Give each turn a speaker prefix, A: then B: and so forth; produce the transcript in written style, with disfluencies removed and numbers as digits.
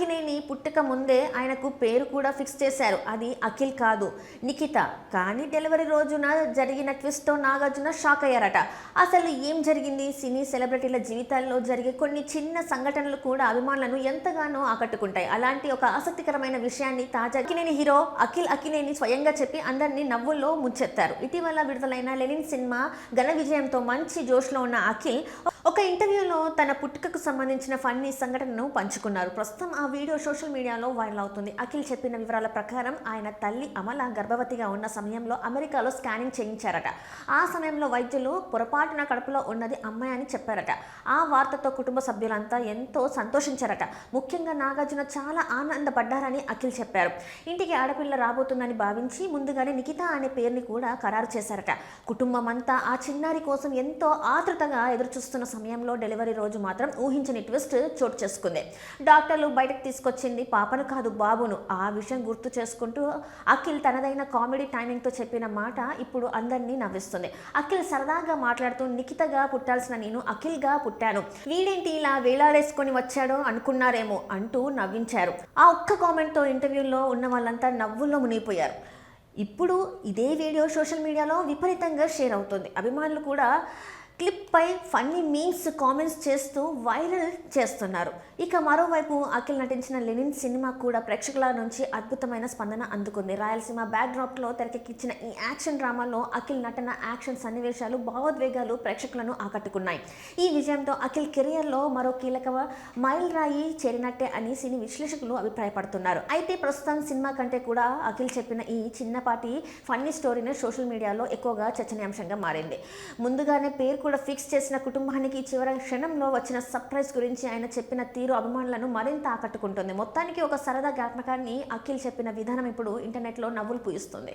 A: అక్కినేని పుట్టక ముందే ఆయనకు పేరు కూడా ఫిక్స్ చేశారు. అది అఖిల్ కాదు, నిఖిత. కానీ డెలివరీ రోజున జరిగిన ట్విస్ట్తో నాగార్జున షాక్ అయ్యారట. అసలు ఏం జరిగింది? సినీ సెలబ్రిటీల జీవితాల్లో జరిగే కొన్ని చిన్న సంఘటనలు కూడా అభిమానులను ఎంతగానో ఆకట్టుకుంటాయి. అలాంటి ఒక ఆసక్తికరమైన విషయాన్ని తాజా అక్కినేని హీరో అఖిల్ అక్కినేని స్వయంగా చెప్పి అందరినీ నవ్వుల్లో ముంచెత్తారు. ఇటీవల విడుదలైన లెనిన్ సినిమా ఘన విజయంతో మంచి జోష్లో ఉన్న అఖిల్ ఒక ఇంటర్వ్యూలో తన పుట్టుకకు సంబంధించిన ఫన్నీ సంఘటనను పంచుకున్నారు. ప్రస్తుతం ఆ వీడియో సోషల్ మీడియాలో వైరల్ అవుతుంది. అఖిల్ చెప్పిన వివరాల ప్రకారం ఆయన తల్లి అమల గర్భవతిగా ఉన్న సమయంలో అమెరికాలో స్కానింగ్ చేయించారట. ఆ సమయంలో వైద్యులు పొరపాటున కడుపులో ఉన్నది అమ్మాయి అని చెప్పారట. ఆ వార్తతో కుటుంబ సభ్యులంతా ఎంతో సంతోషించారట. ముఖ్యంగా నాగార్జున చాలా ఆనందపడ్డారని అఖిల్ చెప్పారు. ఇంటికి ఆడపిల్ల రాబోతుందని భావించి ముందుగానే నిఖిత అనే పేరుని కూడా ఖరారు చేశారట. కుటుంబం అంతా ఆ చిన్నారి కోసం ఎంతో ఆతృతగా ఎదురుచూస్తున్న సమయంలో డెలివరీ రోజు మాత్రం ఊహించని ట్విస్ట్ చోటు చేసుకుంది. డాక్టర్లు బయటకు తీసుకొచ్చింది పాపను కాదు, బాబును. ఆ విషయం గుర్తు చేసుకుంటూ అఖిల్ తనదైన కామెడీ టైమింగ్తో చెప్పిన మాట ఇప్పుడు అందరినీ నవ్విస్తుంది. అఖిల్ సరదాగా మాట్లాడుతూ నిఖితగా పుట్టాల్సిన నేను అఖిల్గా పుట్టాను, వీడేంటి ఇలా వేలాడేసుకొని వచ్చాడో అనుకున్నారేమో అంటూ నవ్వించారు. ఆ ఒక్క కామెంట్తో ఇంటర్వ్యూలో ఉన్న వాళ్ళంతా నవ్వుల్లో మునిగిపోయారు. ఇప్పుడు ఇదే వీడియో సోషల్ మీడియాలో విపరీతంగా షేర్ అవుతుంది. అభిమానులు కూడా క్లిప్ పై ఫన్నీ మీమ్స్ కామెంట్స్ చేస్తూ వైరల్ చేస్తున్నారు. ఇక మరోవైపు అఖిల్ నటించిన లెనిన్ సినిమా కూడా ప్రేక్షకుల నుంచి అద్భుతమైన స్పందన అందుకుంది. రాయలసీమ బ్యాక్డ్రాప్లో తెరకెక్కించిన ఈ యాక్షన్ డ్రామాలో అఖిల్ నటన, యాక్షన్ సన్నివేశాలు, భావోద్వేగాలు ప్రేక్షకులను ఆకట్టుకున్నాయి. ఈ విజయంతో అఖిల్ కెరియర్లో మరో కీలక మైల్ రాయి చేరినట్టే అని సినీ విశ్లేషకులు అభిప్రాయపడుతున్నారు. అయితే ప్రస్తుతం సినిమా కంటే కూడా అఖిల్ చెప్పిన ఈ చిన్నపాటి ఫన్నీ స్టోరీని సోషల్ మీడియాలో ఎక్కువగా చర్చనీయాంశంగా మారింది. ముందుగానే పేరు కూడా ఫిక్స్ చేసిన కుటుంబానికి చివరి క్షణంలో వచ్చిన సర్ప్రైజ్ గురించి ఆయన చెప్పిన తీరు అభిమానులను మరింత ఆకట్టుకుంటుంది. మొత్తానికి ఒక సరదా జ్ఞాపకాన్ని అఖిల్ చెప్పిన విధానం ఇప్పుడు ఇంటర్నెట్లో నవ్వులు పూయిస్తుంది.